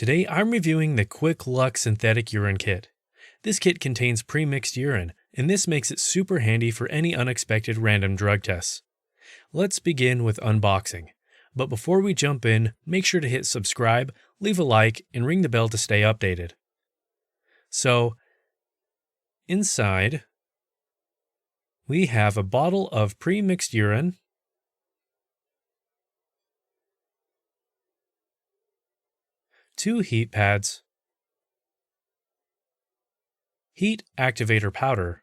Today I'm reviewing the Quick Luck Synthetic Urine Kit. This kit contains pre-mixed urine, and this makes it super handy for any unexpected random drug tests. Let's begin with unboxing. But before we jump in, make sure to hit subscribe, leave a like, and ring the bell to stay updated. So, inside, we have a bottle of pre-mixed urine, two heat pads, heat activator powder,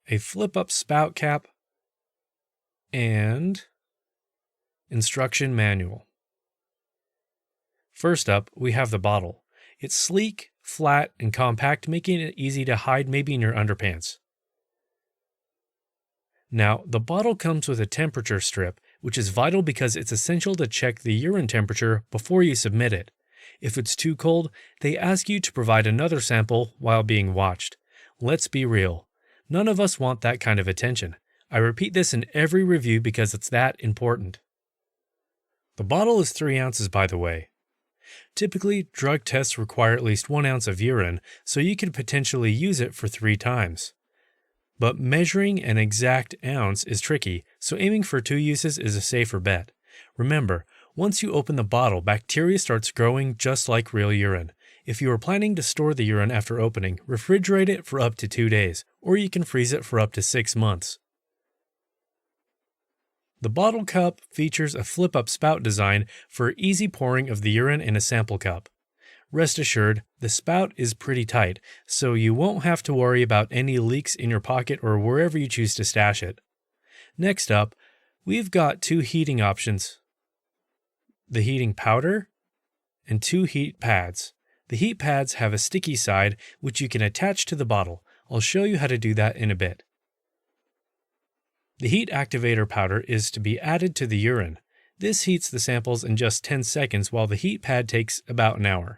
a flip-up spout cap, and instruction manual. First up, we have the bottle. It's sleek, flat, and compact, making it easy to hide maybe in your underpants. Now, the bottle comes with a temperature strip, which is vital because it's essential to check the urine temperature before you submit it. If it's too cold, they ask you to provide another sample while being watched. Let's be real. None of us want that kind of attention. I repeat this in every review because it's that important. The bottle is 3 ounces, by the way. Typically, drug tests require at least 1 ounce of urine, so you could potentially use it for 3 times. But measuring an exact ounce is tricky, so aiming for 2 uses is a safer bet. Remember, once you open the bottle, bacteria starts growing just like real urine. If you are planning to store the urine after opening, refrigerate it for up to 2 days, or you can freeze it for up to 6 months. The bottle cup features a flip-up spout design for easy pouring of the urine in a sample cup. Rest assured, the spout is pretty tight, so you won't have to worry about any leaks in your pocket or wherever you choose to stash it. Next up, we've got 2 heating options: the heating powder and 2 heat pads. The heat pads have a sticky side which you can attach to the bottle. I'll show you how to do that in a bit. The heat activator powder is to be added to the urine. This heats the samples in just 10 seconds while the heat pad takes about an hour.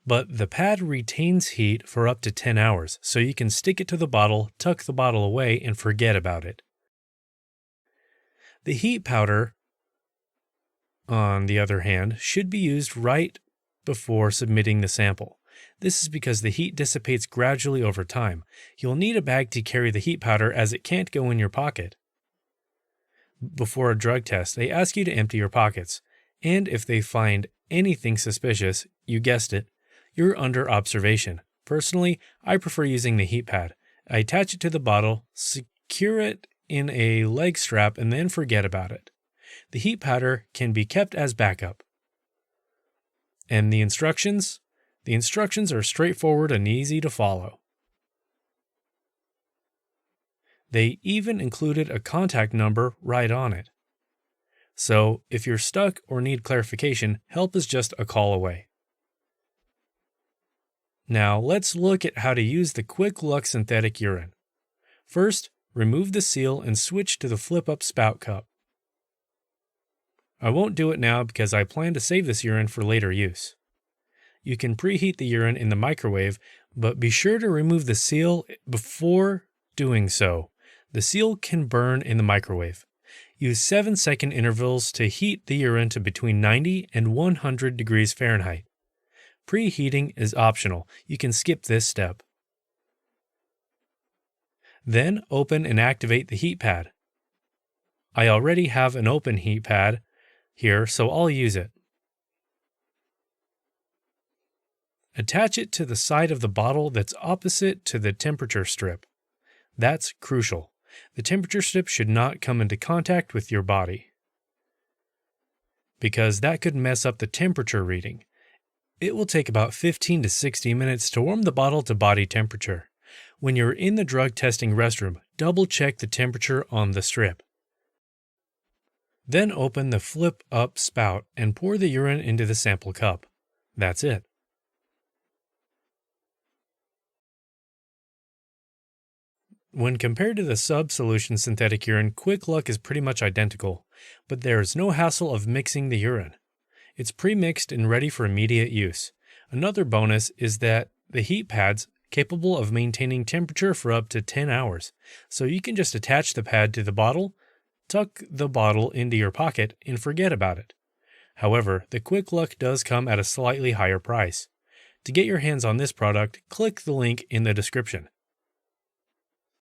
But the pad retains heat for up to 10 hours, so you can stick it to the bottle, tuck the bottle away, and forget about it. The heat powder, on the other hand, should be used right before submitting the sample. This is because the heat dissipates gradually over time. You'll need a bag to carry the heat powder as it can't go in your pocket. Before a drug test, they ask you to empty your pockets, and if they find anything suspicious, you guessed it, you're under observation. Personally, I prefer using the heat pad. I attach it to the bottle, secure it in a leg strap, and then forget about it. The heat powder can be kept as backup. And the instructions? The instructions are straightforward and easy to follow. They even included a contact number right on it. So, if you're stuck or need clarification, help is just a call away. Now, let's look at how to use the Quick Luck Synthetic Urine. First, remove the seal and switch to the flip-up spout cup. I won't do it now because I plan to save this urine for later use. You can preheat the urine in the microwave, but be sure to remove the seal before doing so. The seal can burn in the microwave. Use 7-second intervals to heat the urine to between 90 and 100 degrees Fahrenheit. Preheating is optional. You can skip this step. Then open and activate the heat pad. I already have an open heat pad here, so I'll use it. Attach it to the side of the bottle that's opposite to the temperature strip. That's crucial. The temperature strip should not come into contact with your body, because that could mess up the temperature reading. It will take about 15 to 60 minutes to warm the bottle to body temperature. When you're in the drug testing restroom, double check the temperature on the strip. Then open the flip-up spout and pour the urine into the sample cup. That's it. When compared to the sub-solution synthetic urine, Quick Luck is pretty much identical, but there is no hassle of mixing the urine. It's pre-mixed and ready for immediate use. Another bonus is that the heat pad's capable of maintaining temperature for up to 10 hours, so you can just attach the pad to the bottle, tuck the bottle into your pocket, and forget about it. However, the Quick Luck does come at a slightly higher price. To get your hands on this product, click the link in the description.